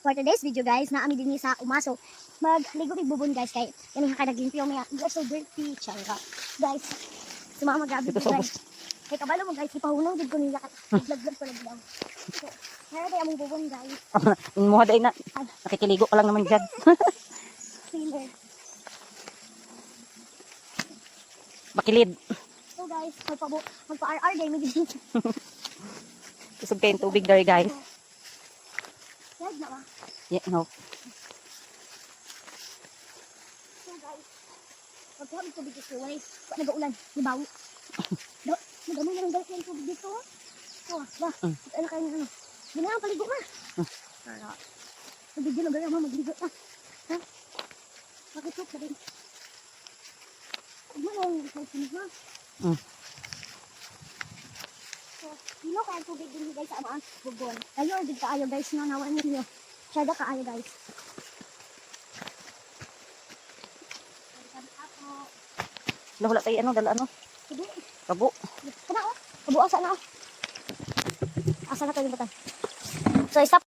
For today's video guys, naami din sa umaso. Magligo bubon guys kay yan nga kada ginpiyo may you are so dirty changa. Guys, sumama gabi guys. Kay kabalo mo guys, ipahunaw gid ko nila vlog pa lang daw. So, kaya day among bubon guys. Mo day na. Nakikiligo ka lang naman diyan. Filler. Bakilid. So guys, magpa-RR day mi din. Kusog kayong tubig there guys. Yan na ba? Yeah, no. So guys, pagkuha ng tubig dito, wala nag-uulan, libawi. Nagamay na lang guys yung tubig dito. Oh, ba, ano kayo ano? Ginahan paligo ka. Para, magbigyo na gaya mo, magligo ka. Ha? Makitok ka din. Huwag mo lang, magsinig mo. So, sino kaya ang tubig din guys sa amaan? Bugon. Ayaw, di ka ayaw guys, nangawan ninyo. Syada ka ayaw guys. Wala tayo ano, dala ano? Sige. Kabo. Kana o? Kabuasa na o. Asa na tayo yung batan. So, stop.